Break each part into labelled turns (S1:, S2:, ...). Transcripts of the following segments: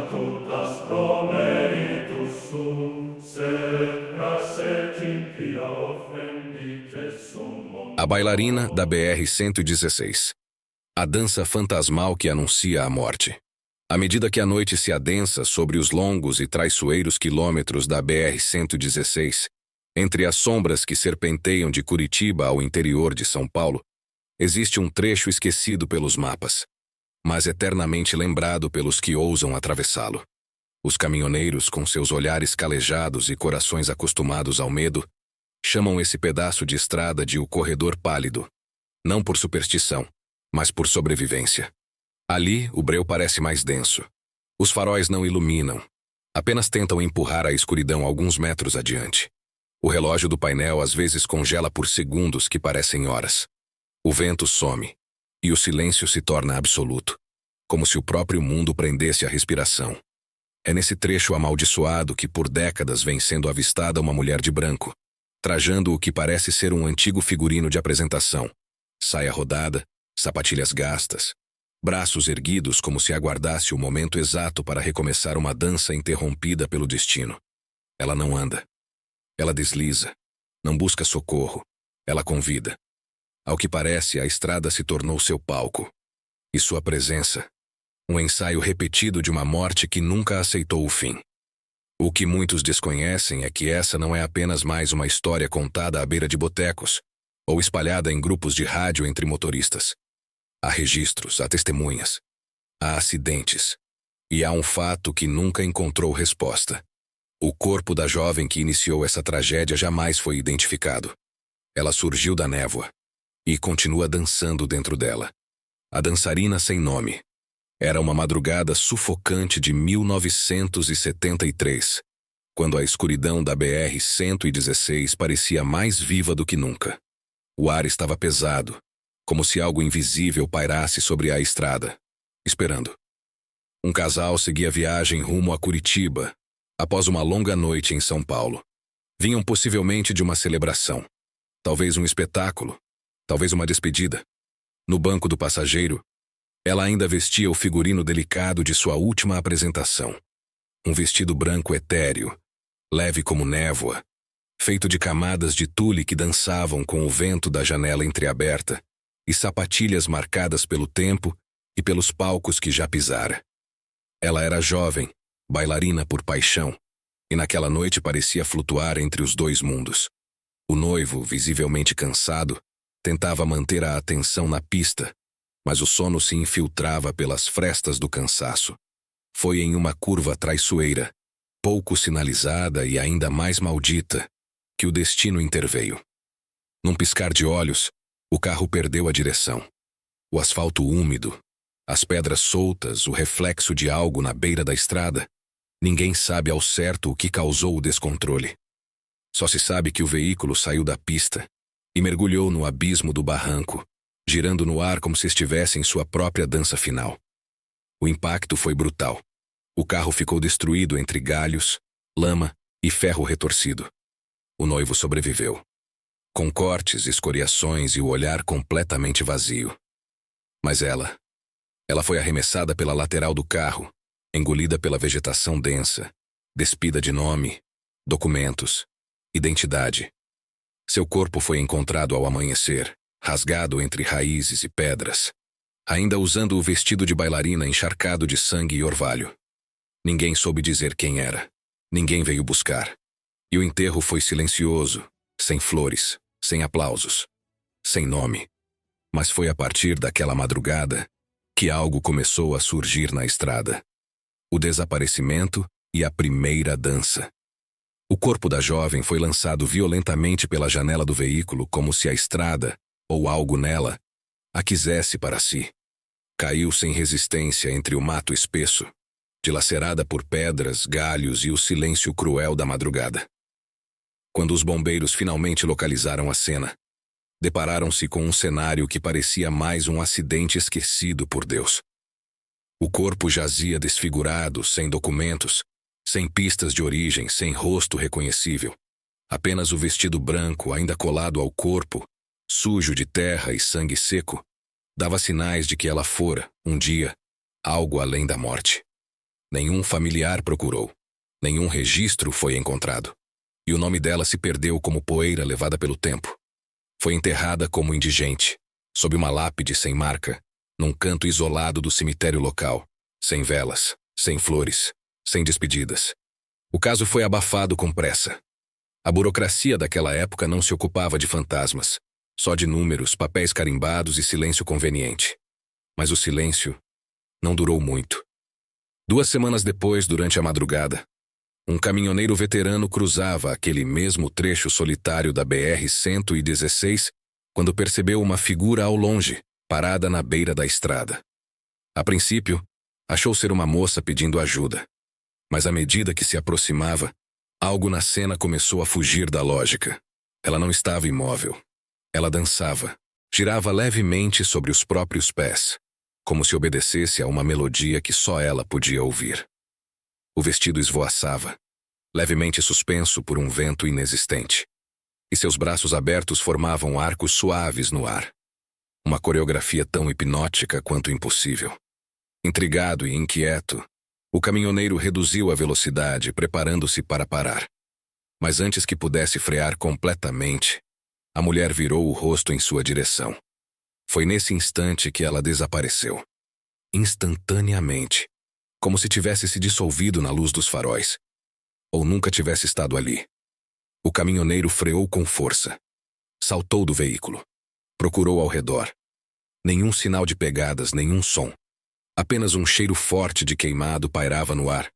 S1: totas pro meritus sum, sed grasset impia offendite summo.
S2: A bailarina da BR-116. A dança fantasmal que anuncia a morte. À medida que a noite se adensa sobre os longos e traiçoeiros quilômetros da BR-116, entre as sombras que serpenteiam de Curitiba ao interior de São Paulo, existe um trecho esquecido pelos mapas, mas eternamente lembrado pelos que ousam atravessá-lo. Os caminhoneiros, com seus olhares calejados e corações acostumados ao medo, chamam esse pedaço de estrada de o Corredor Pálido, não por superstição, mas por sobrevivência. Ali, o breu parece mais denso. Os faróis não iluminam, apenas tentam empurrar a escuridão alguns metros adiante. O relógio do painel às vezes congela por segundos que parecem horas. O vento some, e o silêncio se torna absoluto, como se o próprio mundo prendesse a respiração. É nesse trecho amaldiçoado que por décadas vem sendo avistada uma mulher de branco, trajando o que parece ser um antigo figurino de apresentação. Saia rodada, sapatilhas gastas, braços erguidos como se aguardasse o momento exato para recomeçar uma dança interrompida pelo destino. Ela não anda. Ela desliza. Não busca socorro. Ela convida. Ao que parece, a estrada se tornou seu palco. E sua presença, um ensaio repetido de uma morte que nunca aceitou o fim. O que muitos desconhecem é que essa não é apenas mais uma história contada à beira de botecos, ou espalhada em grupos de rádio entre motoristas. Há registros, há testemunhas, há acidentes, e há um fato que nunca encontrou resposta. O corpo da jovem que iniciou essa tragédia jamais foi identificado. Ela surgiu da névoa e continua dançando dentro dela. A dançarina sem nome. Era uma madrugada sufocante de 1973, quando a escuridão da BR-116 parecia mais viva do que nunca. O ar estava pesado, como se algo invisível pairasse sobre a estrada, esperando. Um casal seguia viagem rumo a Curitiba, após uma longa noite em São Paulo. Vinham possivelmente de uma celebração, talvez um espetáculo, talvez uma despedida. No banco do passageiro, ela ainda vestia o figurino delicado de sua última apresentação. Um vestido branco etéreo, leve como névoa, feito de camadas de tule que dançavam com o vento da janela entreaberta, e sapatilhas marcadas pelo tempo e pelos palcos que já pisara. Ela era jovem, bailarina por paixão, e naquela noite parecia flutuar entre os dois mundos. O noivo, visivelmente cansado, tentava manter a atenção na pista, mas o sono se infiltrava pelas frestas do cansaço. Foi em uma curva traiçoeira, pouco sinalizada e ainda mais maldita, que o destino interveio. Num piscar de olhos, o carro perdeu a direção. O asfalto úmido, as pedras soltas, o reflexo de algo na beira da estrada. Ninguém sabe ao certo o que causou o descontrole. Só se sabe que o veículo saiu da pista e mergulhou no abismo do barranco, girando no ar como se estivesse em sua própria dança final. O impacto foi brutal. O carro ficou destruído entre galhos, lama e ferro retorcido. O noivo sobreviveu, com cortes, escoriações e o olhar completamente vazio. Mas ela foi arremessada pela lateral do carro, engolida pela vegetação densa, despida de nome, documentos, identidade. Seu corpo foi encontrado ao amanhecer, rasgado entre raízes e pedras, ainda usando o vestido de bailarina encharcado de sangue e orvalho. Ninguém soube dizer quem era. Ninguém veio buscar. E o enterro foi silencioso, sem flores, sem aplausos, sem nome. Mas foi a partir daquela madrugada que algo começou a surgir na estrada. O desaparecimento e a primeira dança. O corpo da jovem foi lançado violentamente pela janela do veículo como se a estrada, ou algo nela, a quisesse para si. Caiu sem resistência entre o mato espesso, dilacerada por pedras, galhos e o silêncio cruel da madrugada. Quando os bombeiros finalmente localizaram a cena, depararam-se com um cenário que parecia mais um acidente esquecido por Deus. O corpo jazia desfigurado, sem documentos, sem pistas de origem, sem rosto reconhecível. Apenas o vestido branco, ainda colado ao corpo, sujo de terra e sangue seco, dava sinais de que ela fora, um dia, algo além da morte. Nenhum familiar procurou. Nenhum registro foi encontrado. E o nome dela se perdeu como poeira levada pelo tempo. Foi enterrada como indigente, sob uma lápide sem marca, num canto isolado do cemitério local, sem velas, sem flores, sem despedidas. O caso foi abafado com pressa. A burocracia daquela época não se ocupava de fantasmas, só de números, papéis carimbados e silêncio conveniente. Mas o silêncio não durou muito. 2 semanas depois, durante a madrugada, um caminhoneiro veterano cruzava aquele mesmo trecho solitário da BR-116 quando percebeu uma figura ao longe, parada na beira da estrada. A princípio, achou ser uma moça pedindo ajuda. Mas à medida que se aproximava, algo na cena começou a fugir da lógica. Ela não estava imóvel. Ela dançava, girava levemente sobre os próprios pés, como se obedecesse a uma melodia que só ela podia ouvir. O vestido esvoaçava, levemente suspenso por um vento inexistente, e seus braços abertos formavam arcos suaves no ar. Uma coreografia tão hipnótica quanto impossível. Intrigado e inquieto, o caminhoneiro reduziu a velocidade, preparando-se para parar. Mas antes que pudesse frear completamente, a mulher virou o rosto em sua direção. Foi nesse instante que ela desapareceu. Instantaneamente, como se tivesse se dissolvido na luz dos faróis. Ou nunca tivesse estado ali. O caminhoneiro freou com força. Saltou do veículo. Procurou ao redor. Nenhum sinal de pegadas, nenhum som. Apenas um cheiro forte de queimado pairava no ar,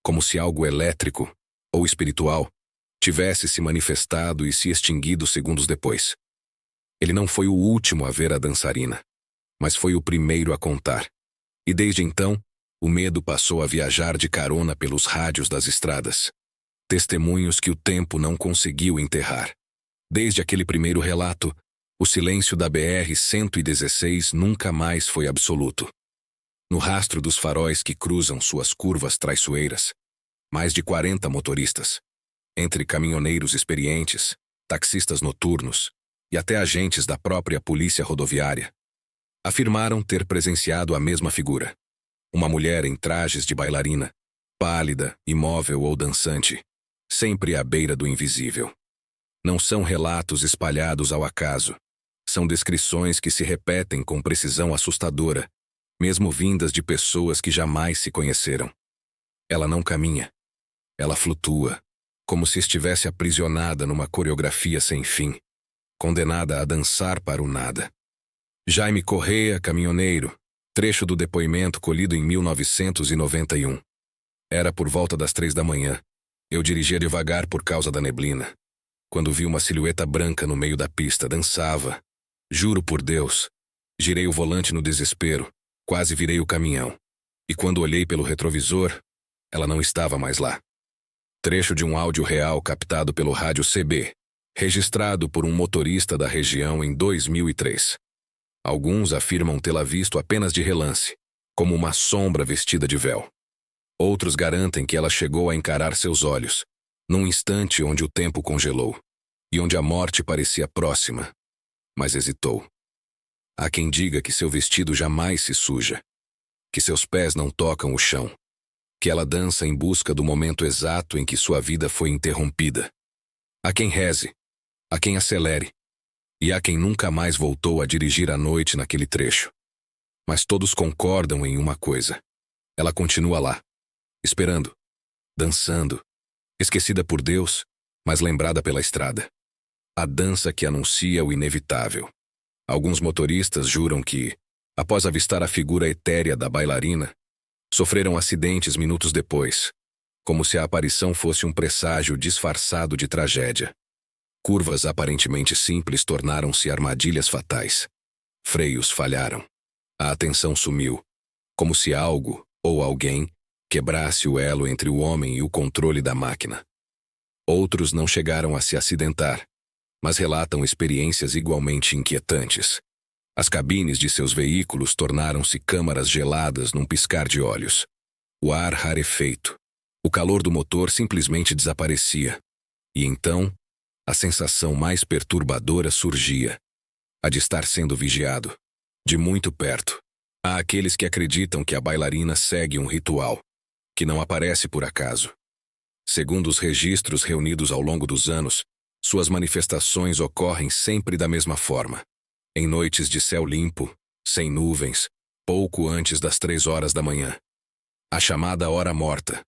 S2: como se algo elétrico, ou espiritual, tivesse se manifestado e se extinguido segundos depois. Ele não foi o último a ver a dançarina, mas foi o primeiro a contar. E desde então, o medo passou a viajar de carona pelos rádios das estradas. Testemunhos que o tempo não conseguiu enterrar. Desde aquele primeiro relato, o silêncio da BR-116 nunca mais foi absoluto. No rastro dos faróis que cruzam suas curvas traiçoeiras, mais de 40 motoristas, entre caminhoneiros experientes, taxistas noturnos e até agentes da própria polícia rodoviária, afirmaram ter presenciado a mesma figura. Uma mulher em trajes de bailarina, pálida, imóvel ou dançante, sempre à beira do invisível. Não são relatos espalhados ao acaso. São descrições que se repetem com precisão assustadora, mesmo vindas de pessoas que jamais se conheceram. Ela não caminha. Ela flutua, como se estivesse aprisionada numa coreografia sem fim, condenada a dançar para o nada. Jaime Correia, caminhoneiro, trecho do depoimento colhido em 1991. Era por volta das 3 da manhã. Eu dirigia devagar por causa da neblina. Quando vi uma silhueta branca no meio da pista, dançava. Juro por Deus. Girei o volante no desespero. Quase virei o caminhão. E quando olhei pelo retrovisor, ela não estava mais lá. Trecho de um áudio real captado pelo rádio CB, registrado por um motorista da região em 2003. Alguns afirmam tê-la visto apenas de relance, como uma sombra vestida de véu. Outros garantem que ela chegou a encarar seus olhos, num instante onde o tempo congelou, e onde a morte parecia próxima, mas hesitou. Há quem diga que seu vestido jamais se suja, que seus pés não tocam o chão, que ela dança em busca do momento exato em que sua vida foi interrompida. Há quem reze, há quem acelere, e há quem nunca mais voltou a dirigir à noite naquele trecho. Mas todos concordam em uma coisa. Ela continua lá, esperando, dançando, esquecida por Deus, mas lembrada pela estrada. A dança que anuncia o inevitável. Alguns motoristas juram que, após avistar a figura etérea da bailarina, sofreram acidentes minutos depois, como se a aparição fosse um presságio disfarçado de tragédia. Curvas aparentemente simples tornaram-se armadilhas fatais. Freios falharam. A atenção sumiu, como se algo, ou alguém, quebrasse o elo entre o homem e o controle da máquina. Outros não chegaram a se acidentar, mas relatam experiências igualmente inquietantes. As cabines de seus veículos tornaram-se câmaras geladas num piscar de olhos. O ar rarefeito. O calor do motor simplesmente desaparecia. E então, a sensação mais perturbadora surgia. A de estar sendo vigiado. De muito perto. Há aqueles que acreditam que a bailarina segue um ritual. que não aparece por acaso. Segundo os registros reunidos ao longo dos anos, suas manifestações ocorrem sempre da mesma forma. Em noites de céu limpo, sem nuvens, pouco antes das 3 horas da manhã. A chamada hora morta,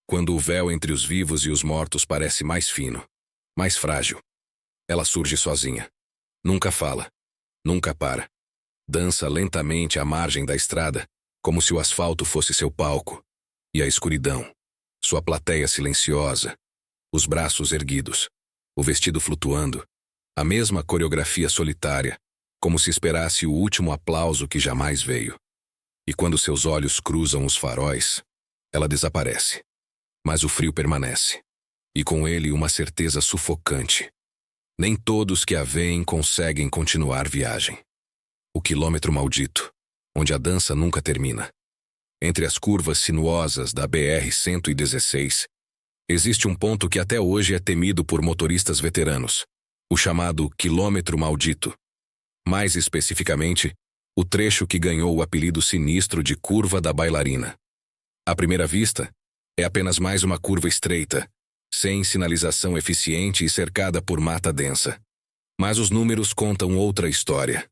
S2: quando o véu entre os vivos e os mortos parece mais fino, mais frágil. Ela surge sozinha. Nunca fala. Nunca para. Dança lentamente à margem da estrada, como se o asfalto fosse seu palco. E a escuridão, sua plateia silenciosa, os braços erguidos, o vestido flutuando, a mesma coreografia solitária, como se esperasse o último aplauso que jamais veio. E quando seus olhos cruzam os faróis, ela desaparece. Mas o frio permanece. E com ele uma certeza sufocante. Nem todos que a veem conseguem continuar viagem. O quilômetro maldito, onde a dança nunca termina. Entre as curvas sinuosas da BR-116, existe um ponto que até hoje é temido por motoristas veteranos, o chamado quilômetro maldito. Mais especificamente, o trecho que ganhou o apelido sinistro de Curva da Bailarina. À primeira vista, é apenas mais uma curva estreita, sem sinalização eficiente e cercada por mata densa. Mas os números contam outra história.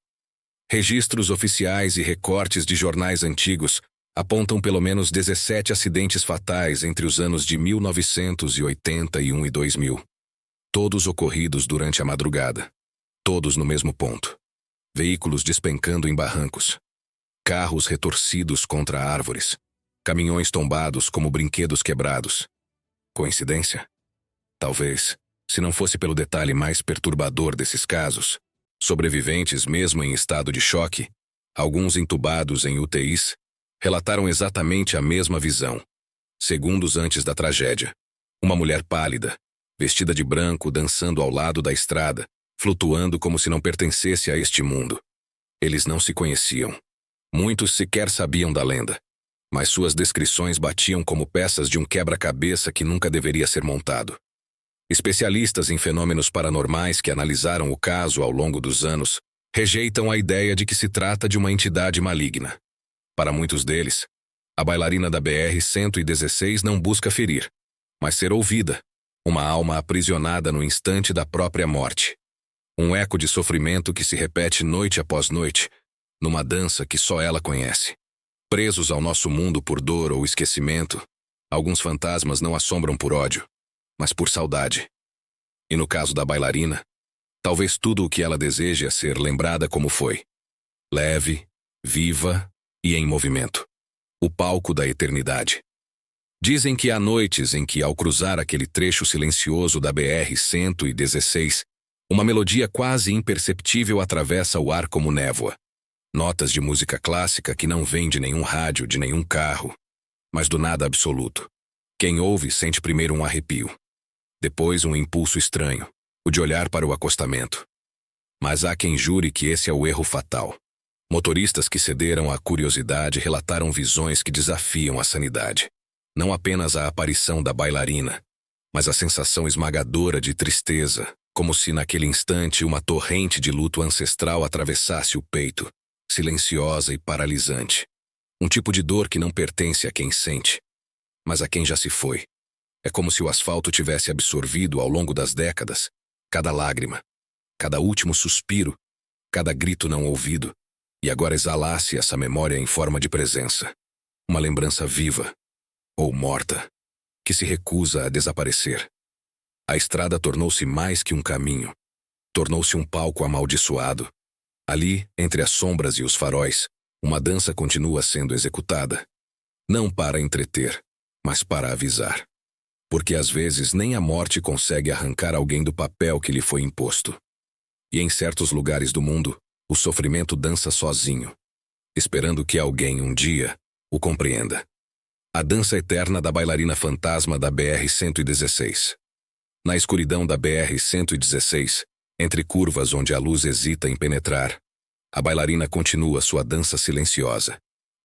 S2: Registros oficiais e recortes de jornais antigos apontam pelo menos 17 acidentes fatais entre os anos de 1981 e 2000. Todos ocorridos durante a madrugada. Todos no mesmo ponto. Veículos despencando em barrancos. Carros retorcidos contra árvores. Caminhões tombados como brinquedos quebrados. Coincidência? Talvez, se não fosse pelo detalhe mais perturbador desses casos. Sobreviventes, mesmo em estado de choque, alguns entubados em UTIs, relataram exatamente a mesma visão. Segundos antes da tragédia, uma mulher pálida, vestida de branco, dançando ao lado da estrada, flutuando como se não pertencesse a este mundo. Eles não se conheciam. Muitos sequer sabiam da lenda, mas suas descrições batiam como peças de um quebra-cabeça que nunca deveria ser montado. Especialistas em fenômenos paranormais que analisaram o caso ao longo dos anos rejeitam a ideia de que se trata de uma entidade maligna. Para muitos deles, a bailarina da BR-116 não busca ferir, mas ser ouvida, uma alma aprisionada no instante da própria morte. Um eco de sofrimento que se repete noite após noite, numa dança que só ela conhece. Presos ao nosso mundo por dor ou esquecimento, alguns fantasmas não assombram por ódio, mas por saudade. E no caso da bailarina, talvez tudo o que ela deseja é ser lembrada como foi. Leve, viva e em movimento. O palco da eternidade. Dizem que há noites em que, ao cruzar aquele trecho silencioso da BR-116, uma melodia quase imperceptível atravessa o ar como névoa. Notas de música clássica que não vêm de nenhum rádio, de nenhum carro, mas do nada absoluto. Quem ouve sente primeiro um arrepio. Depois um impulso estranho, o de olhar para o acostamento. Mas há quem jure que esse é o erro fatal. Motoristas que cederam à curiosidade relataram visões que desafiam a sanidade. Não apenas a aparição da bailarina, mas a sensação esmagadora de tristeza, como se naquele instante uma torrente de luto ancestral atravessasse o peito, silenciosa e paralisante. Um tipo de dor que não pertence a quem sente, mas a quem já se foi. É como se o asfalto tivesse absorvido ao longo das décadas cada lágrima, cada último suspiro, cada grito não ouvido, e agora exalasse essa memória em forma de presença. Uma lembrança viva, ou morta, que se recusa a desaparecer. A estrada tornou-se mais que um caminho. Tornou-se um palco amaldiçoado. Ali, entre as sombras e os faróis, uma dança continua sendo executada. Não para entreter, mas para avisar. Porque às vezes nem a morte consegue arrancar alguém do papel que lhe foi imposto. E em certos lugares do mundo, o sofrimento dança sozinho, esperando que alguém um dia o compreenda. A dança eterna da bailarina fantasma da BR-116. Na escuridão da BR-116, entre curvas onde a luz hesita em penetrar, a bailarina continua sua dança silenciosa.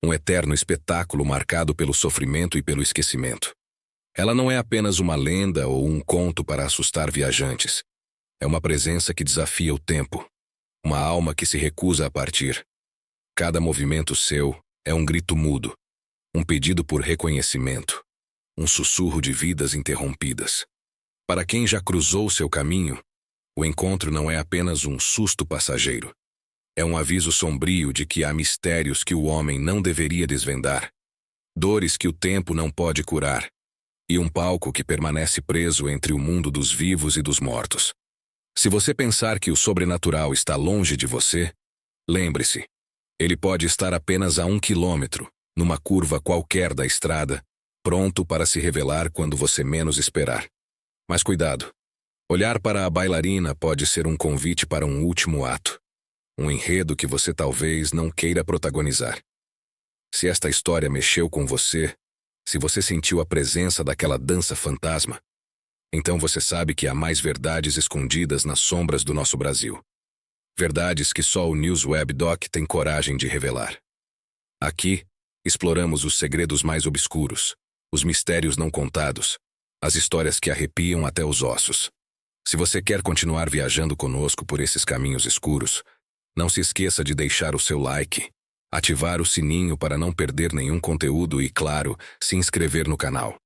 S2: Um eterno espetáculo marcado pelo sofrimento e pelo esquecimento. Ela não é apenas uma lenda ou um conto para assustar viajantes. É uma presença que desafia o tempo. Uma alma que se recusa a partir. Cada movimento seu é um grito mudo. Um pedido por reconhecimento. um sussurro de vidas interrompidas. Para quem já cruzou seu caminho, o encontro não é apenas um susto passageiro. É um aviso sombrio de que há mistérios que o homem não deveria desvendar, dores que o tempo não pode curar, e um palco que permanece preso entre o mundo dos vivos e dos mortos. Se você pensar que o sobrenatural está longe de você, lembre-se, ele pode estar apenas a 1 quilômetro, numa curva qualquer da estrada, pronto para se revelar quando você menos esperar. Mas cuidado, olhar para a bailarina pode ser um convite para um último ato, um enredo que você talvez não queira protagonizar. Se esta história mexeu com você, se você sentiu a presença daquela dança fantasma, então você sabe que há mais verdades escondidas nas sombras do nosso Brasil. Verdades que só o NewsWeb Doc tem coragem de revelar. Aqui, exploramos os segredos mais obscuros, os mistérios não contados, as histórias que arrepiam até os ossos. Se você quer continuar viajando conosco por esses caminhos escuros, não se esqueça de deixar o seu like, ativar o sininho para não perder nenhum conteúdo e, claro, se inscrever no canal.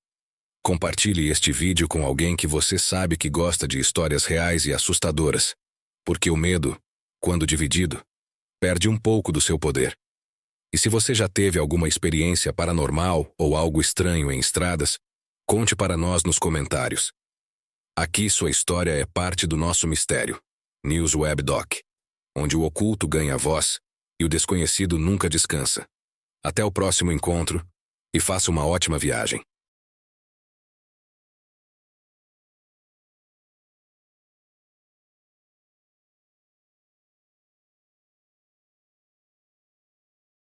S2: Compartilhe este vídeo com alguém que você sabe que gosta de histórias reais e assustadoras, porque o medo, quando dividido, perde um pouco do seu poder. E se você já teve alguma experiência paranormal ou algo estranho em estradas, conte para nós nos comentários. Aqui sua história é parte do nosso mistério, NewsWeb Doc, onde o oculto ganha voz e o desconhecido nunca descansa. Até o próximo encontro e faça uma ótima viagem.